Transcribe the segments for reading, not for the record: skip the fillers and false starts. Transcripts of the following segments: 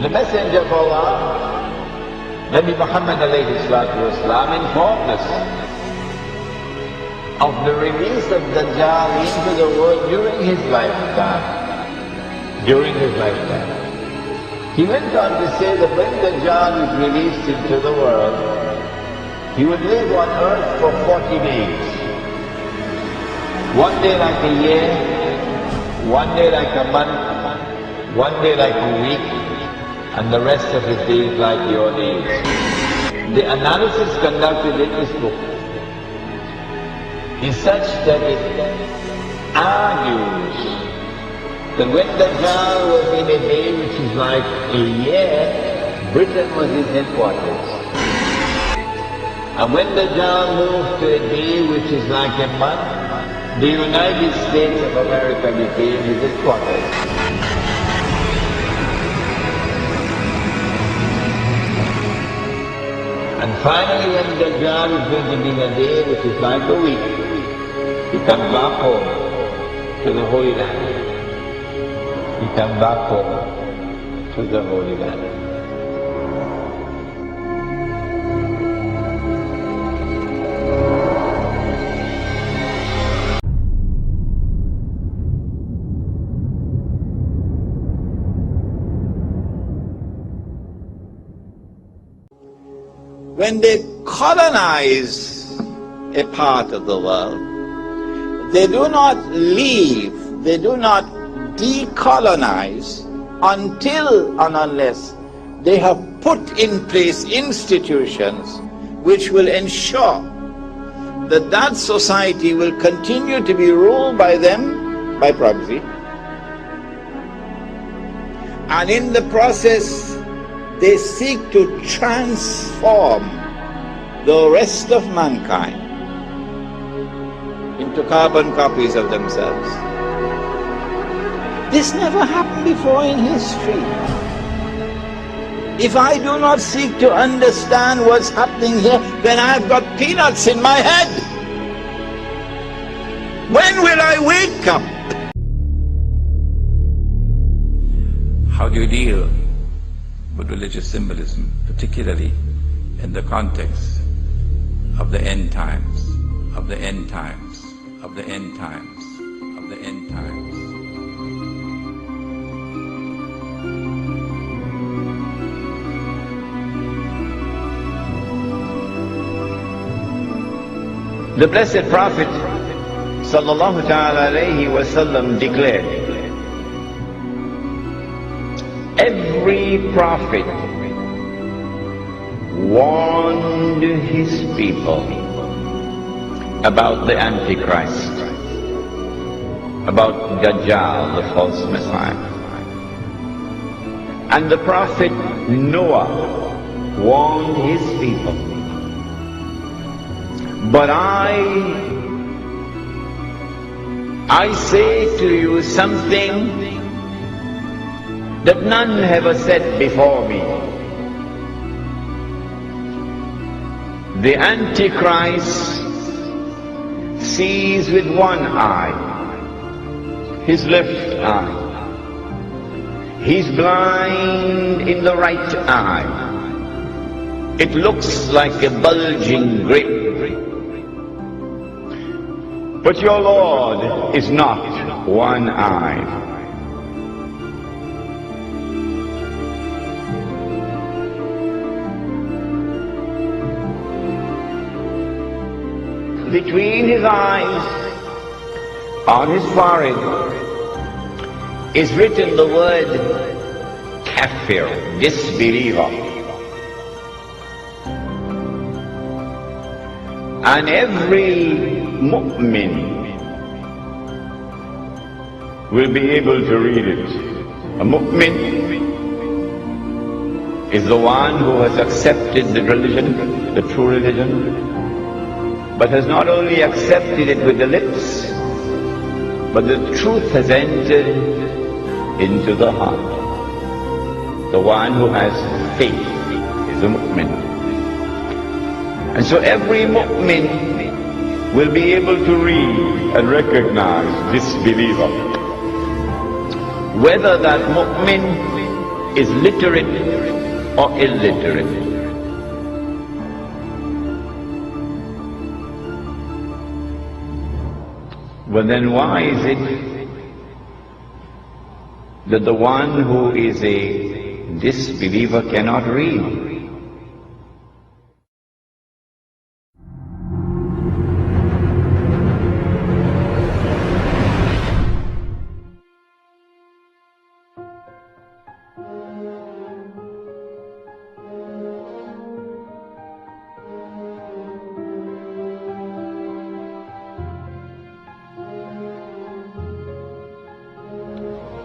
The Messenger of Allah, Nabi Muhammad alayhi salatu wasalam, informed us of the release of Dajjal into the world during his lifetime. During his lifetime. He went on to say that when Dajjal is released into the world, he would live on earth for 40 days. One day like a year, one day like a month, one day like a week, and the rest of his days like your days. The analysis conducted in this book is such that it argues that when Dajjal was in a day which is like a year, Britain was his headquarters. And when Dajjal moved to a day which is like a month, the United States of America became his headquarters. And finally, when Dajjal is going to be in a day which is like a week, he comes back home to the Holy Land. He comes back home to the Holy Land. When they colonize a part of the world, they do not leave, they do not decolonize until and unless they have put in place institutions which will ensure that that society will continue to be ruled by them by proxy, and in the process they seek to transform the rest of mankind into carbon copies of themselves. This never happened before in history. If I do not seek to understand what's happening here, then I've got peanuts in my head. When will I wake up? How do you deal with religious symbolism, particularly in the context of the end times, of the end times, of the end times, of the end times? The Blessed Prophet sallallahu ta'ala alayhi wasallam declared, every prophet warned his people about the Antichrist, about Dajjal, the false Messiah. And the prophet Noah warned his people. But I say to you something that none have said before me. The Antichrist sees with one eye, his left eye. He's blind in the right eye. It looks like a bulging grape. But your Lord is not one-eyed. Between his eyes, on his forehead, is written the word kafir, disbeliever. And every mu'min will be able to read it. A mu'min is the one who has accepted the religion, the true religion, but has not only accepted it with the lips, but the truth has entered into the heart. The one who has faith is a mu'min. And so every mu'min will be able to read and recognize this believer. Whether that mu'min is literate or illiterate. Well, then why is it that the one who is a disbeliever cannot read?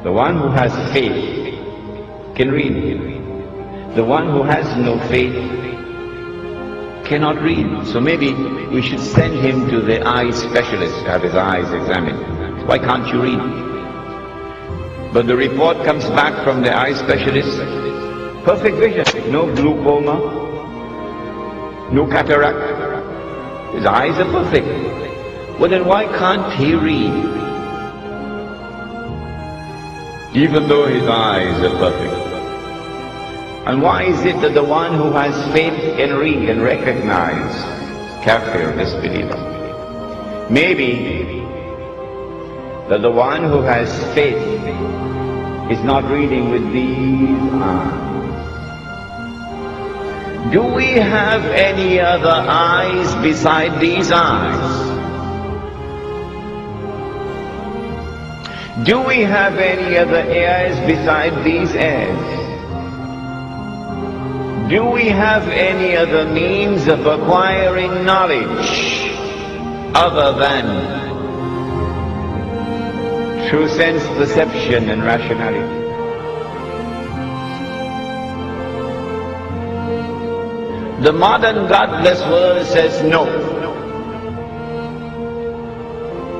The one who has faith can read. The one who has no faith cannot read. So maybe we should send him to the eye specialist to have his eyes examined. Why can't you read? But the report comes back from the eye specialist, perfect vision, no glaucoma, no cataract. His eyes are perfect. Well, then why can't he read? Even though his eyes are perfect. And why is it that the one who has faith can read and recognize kafir, disbeliever? Maybe that the one who has faith is not reading with these eyes. Do we have any other eyes beside these eyes? Do we have any other ears beside these ears? Do we have any other means of acquiring knowledge other than through sense perception and rationality? The modern godless world says no.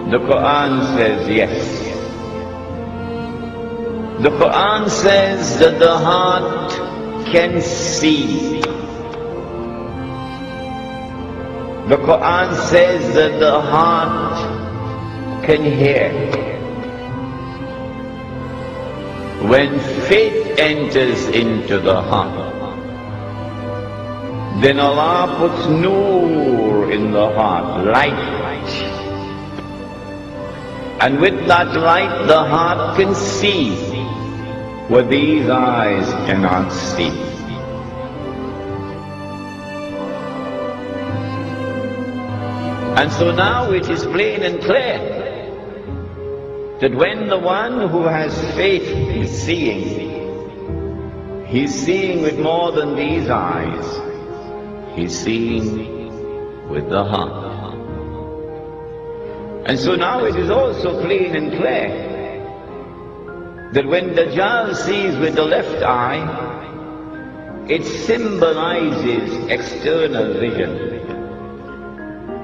The Quran says yes. The Quran says that the heart can see. The Quran says that the heart can hear. When faith enters into the heart, then Allah puts nur in the heart, light. And with that light, the heart can see what these eyes cannot see. And so now it is plain and clear that when the one who has faith is seeing, he's seeing with more than these eyes. He's seeing with the heart. And so now it is also plain and clear that when Dajjal sees with the left eye, it symbolizes external vision.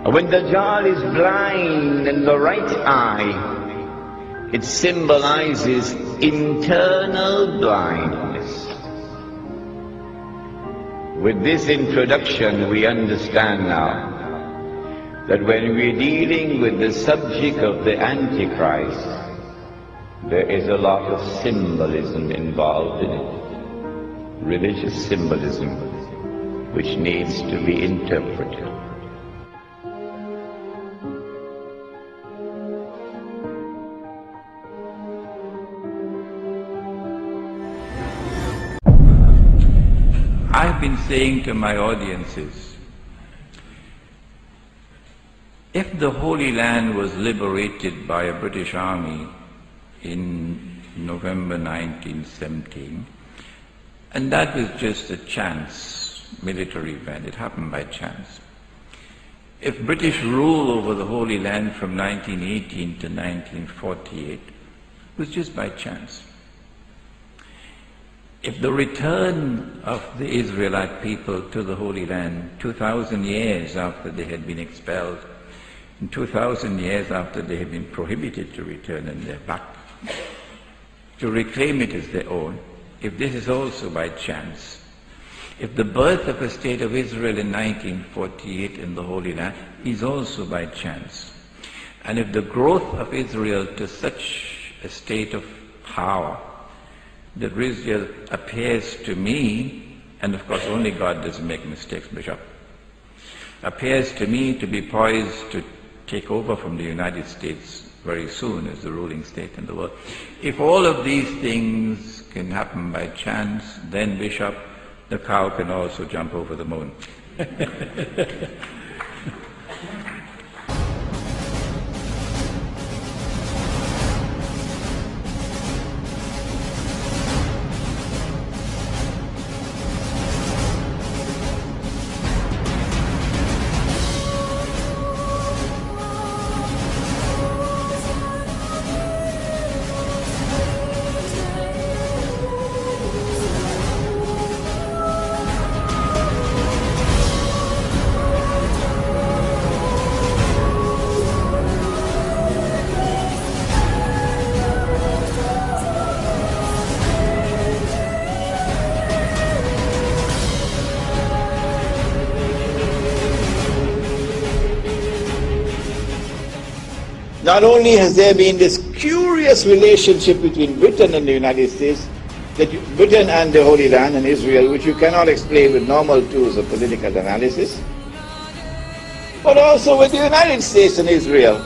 And when Dajjal is blind in the right eye, it symbolizes internal blindness. With this introduction, we understand now that when we're dealing with the subject of the Antichrist, there is a lot of symbolism involved in it. Religious symbolism. which needs to be interpreted. I've been saying to my audiences, if the Holy Land was liberated by a British army in November 1917, and that was just a chance military event, it happened by chance. If British rule over the Holy Land from 1918 to 1948 it was just by chance. If the return of the Israelite people to the Holy Land 2,000 years after they had been expelled, and 2,000 years after they had been prohibited to return and they're back, to reclaim it as their own, if this is also by chance, if the birth of a state of Israel in 1948 in the Holy Land is also by chance, and if the growth of Israel to such a state of power that Israel appears to me, and of course only God doesn't make mistakes, Bishop, appears to me to be poised to take over from the United States very soon as the ruling state in the world. If all of these things can happen by chance, then Bishop, the cow can also jump over the moon. Not only has there been this curious relationship between Britain and the United States, that Britain and the Holy Land and Israel, which you cannot explain with normal tools of political analysis, but also with the United States and Israel.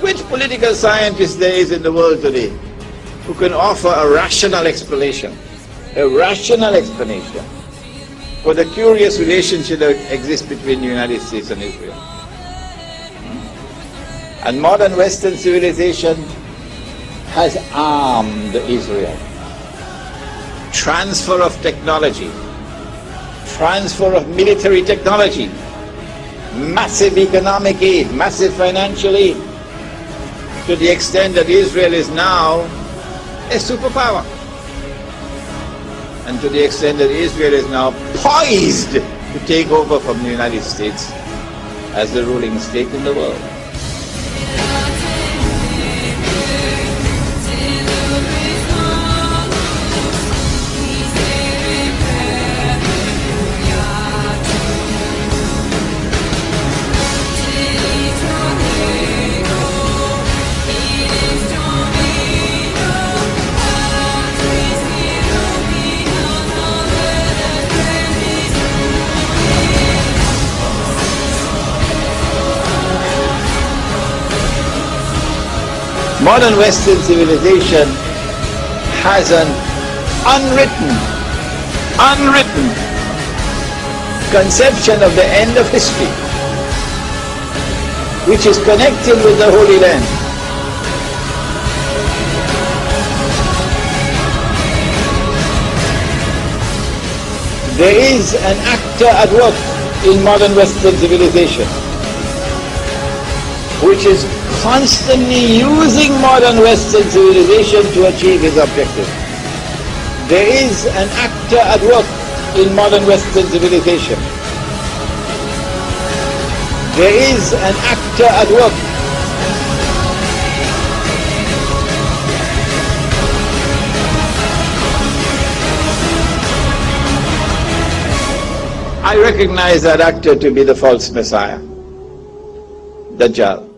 Which political scientist there is in the world today who can offer a rational explanation for the curious relationship that exists between the United States and Israel? And modern Western civilization has armed Israel. Transfer of technology, transfer of military technology, massive economic aid, massive financial aid, to the extent that Israel is now a superpower. And to the extent that Israel is now poised to take over from the United States as the ruling state in the world. Modern Western civilization has an unwritten conception of the end of history, which is connected with the Holy Land. There is an actor at work in modern Western civilization, which is constantly using modern Western civilization to achieve his objective. There is an actor at work in modern Western civilization. There is an actor at work. I recognize that actor to be the false Messiah, Dajjal.